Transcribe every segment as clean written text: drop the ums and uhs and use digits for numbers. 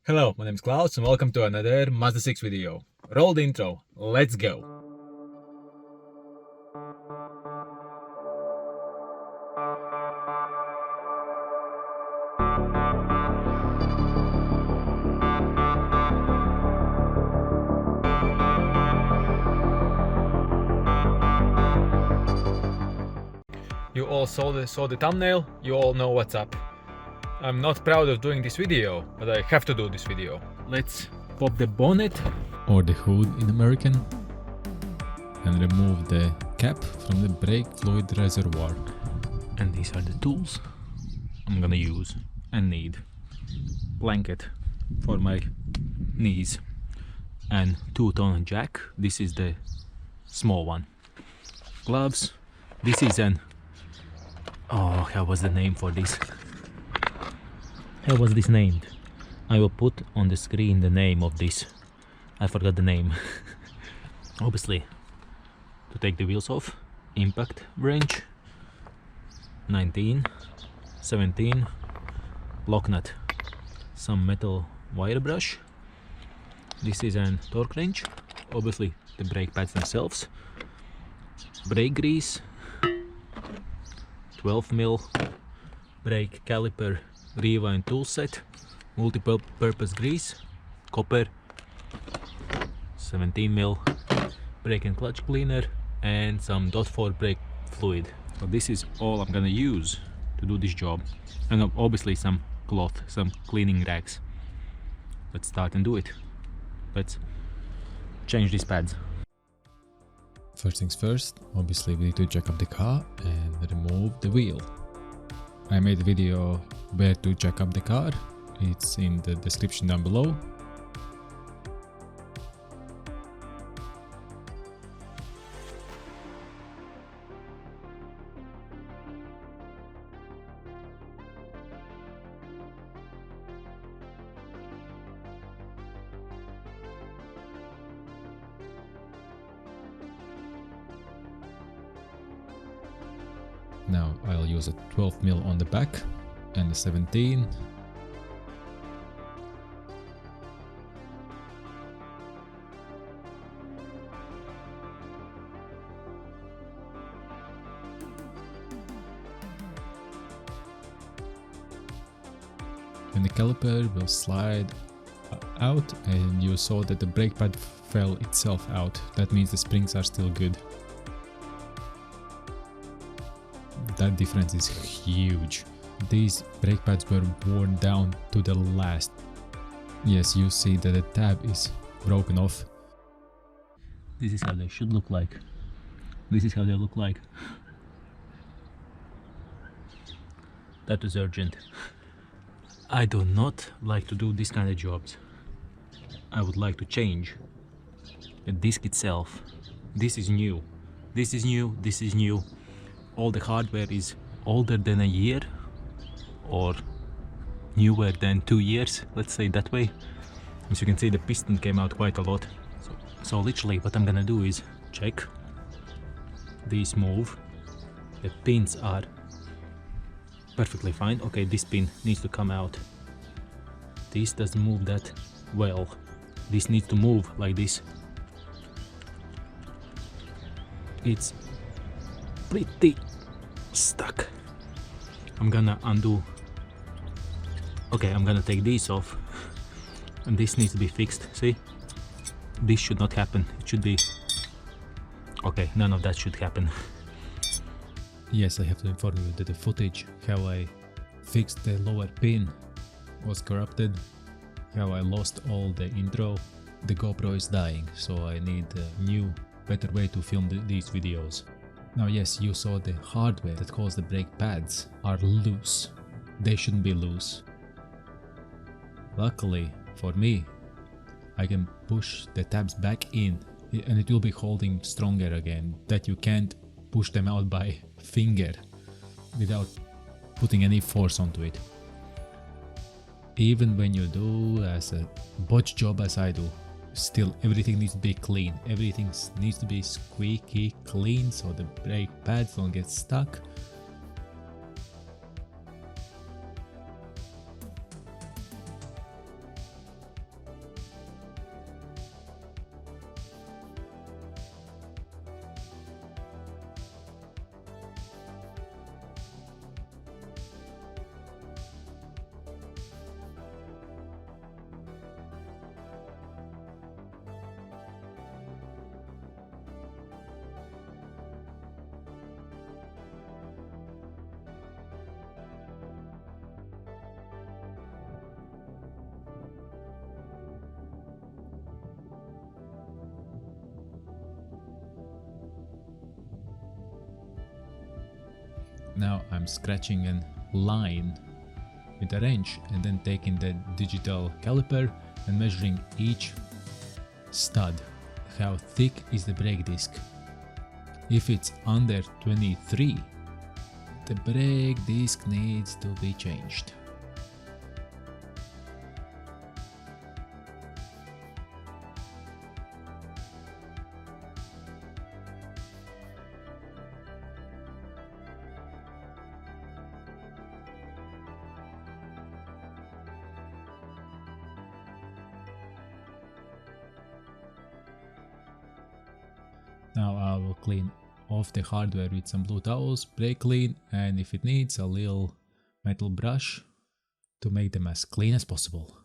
Hello, my name is Klaus and welcome to another Mazda 6 video. Roll the intro, let's go! You all saw the thumbnail, you all know what's up. I'm not proud of doing this video, but I have to do this video. Let's pop the bonnet, or the hood in American, and remove the cap from the brake fluid reservoir. and these are the tools I'm gonna use and need. Blanket for my knees and 2-ton jack. This is the small one. Gloves. This is an how was the name for this? How was this named? I will put on the screen the name of this. I forgot the name. Obviously, to take the wheels off, impact wrench, 19, 17, lock nut, some metal wire brush. This is an torque wrench, obviously the brake pads themselves, brake grease, 12mm brake caliper rewind tool set, multiple purpose grease, copper, 17mm brake and clutch cleaner, and some .4 brake fluid. So this is all I'm gonna use to do this job, and obviously some cloth, some cleaning rags. Let's start and do it. Let's change these pads. First things first, obviously we need to jack up the car and remove the wheel. I made a video where to jack up the car, it's in the description down below. Now I'll use a 12mm on the back and a 17. And the caliper will slide out, and you saw that the brake pad fell itself out. That means the springs are still good. That difference is huge. These brake pads were worn down to the last. Yes, you see that the tab is broken off. This is how they should look like. This is how they look like. That was urgent. I do not like to do this kind of jobs. I would like to change the disc itself. This is new. This is new. This is new. All the hardware is older than a year or newer than 2 years, let's say that way. As you can see, the piston came out quite a lot. So literally what I'm gonna do is check these move. The pins are perfectly fine. Okay, this pin needs to come out. This doesn't move that well. This needs to move like this. It's pretty stuck. I'm gonna undo. Okay, I'm gonna take these off, and this needs to be fixed. See, this should not happen. It should be okay. None of that should happen. Yes, I have to inform you that the footage how I fixed the lower pin was corrupted, how I lost all the intro. The GoPro is dying, so I need a new, better way to film these videos. Now yes, you saw the hardware that caused the brake pads are loose. They shouldn't be loose. Luckily for me, I can push the tabs back in and it will be holding stronger again, that you can't push them out by finger without putting any force onto it. Even when you do as a botch job as I do, still everything needs to be clean. Everything needs to be squeaky clean so the brake pads don't get stuck. Now I'm scratching a line with a wrench and then taking the digital caliper and measuring each stud. How thick is the brake disc? If it's under 23, the brake disc needs to be changed. Now I will clean off the hardware with some blue towels, brake clean, and if it needs, a little metal brush to make them as clean as possible.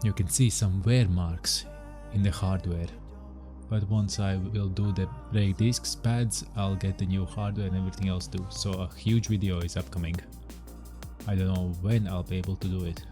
You can see some wear marks in the hardware, but once I will do the brake discs, pads, I'll get the new hardware and everything else too, so a huge video is upcoming. I don't know when I'll be able to do it.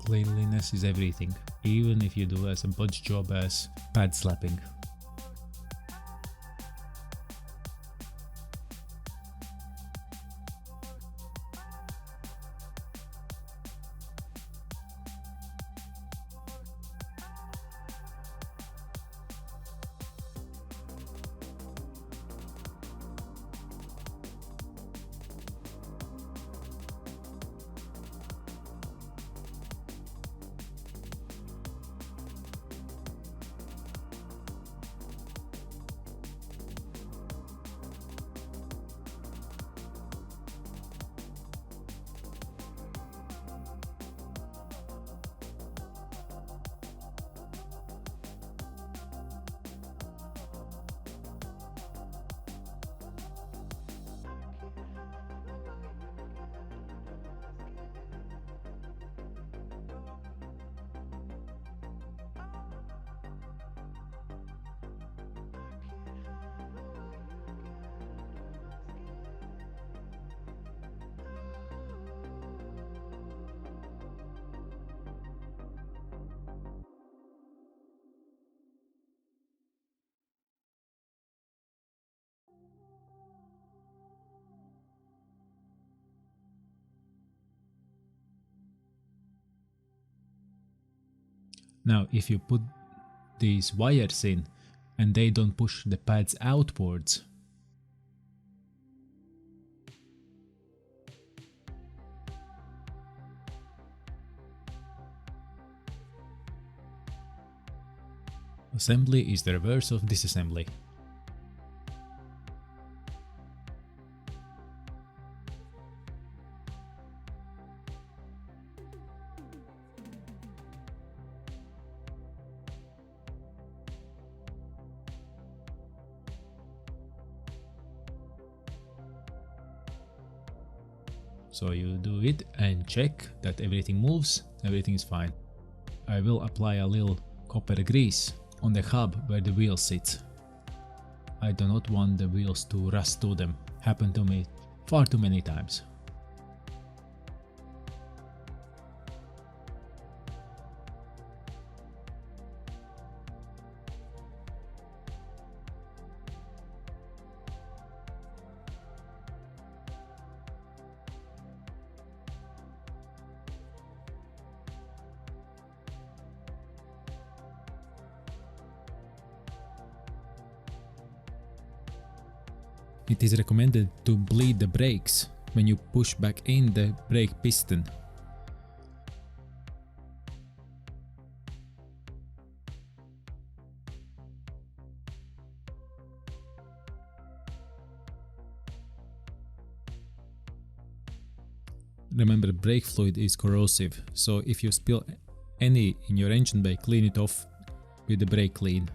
Cleanliness is everything, even if you do as a bunch job as pad slapping. Now if you put these wires in and they don't push the pads outwards, assembly is the reverse of disassembly. So you do it and check that everything moves, everything is fine. I will apply a little copper grease on the hub where the wheel sits. I do not want the wheels to rust to them. Happened to me far too many times. It is recommended to bleed the brakes when you push back in the brake piston. Remember, brake fluid is corrosive, so if you spill any in your engine bay, clean it off with the brake clean.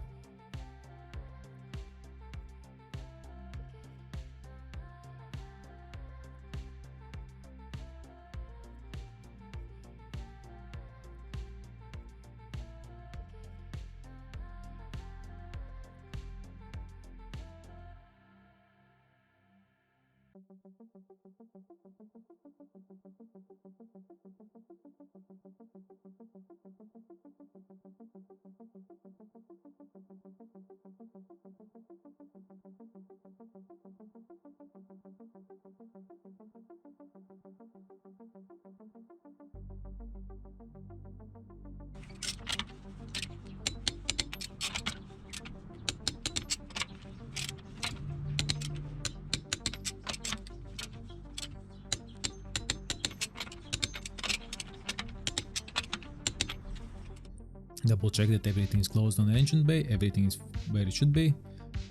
Double check that everything is closed on the engine bay, everything is where it should be,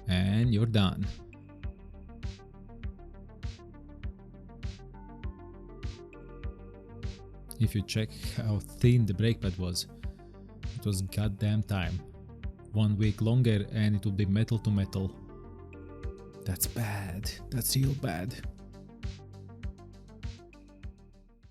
and you're done. If you check how thin the brake pad was, it was goddamn time. 1 week longer and it would be metal to metal. That's bad. That's real bad.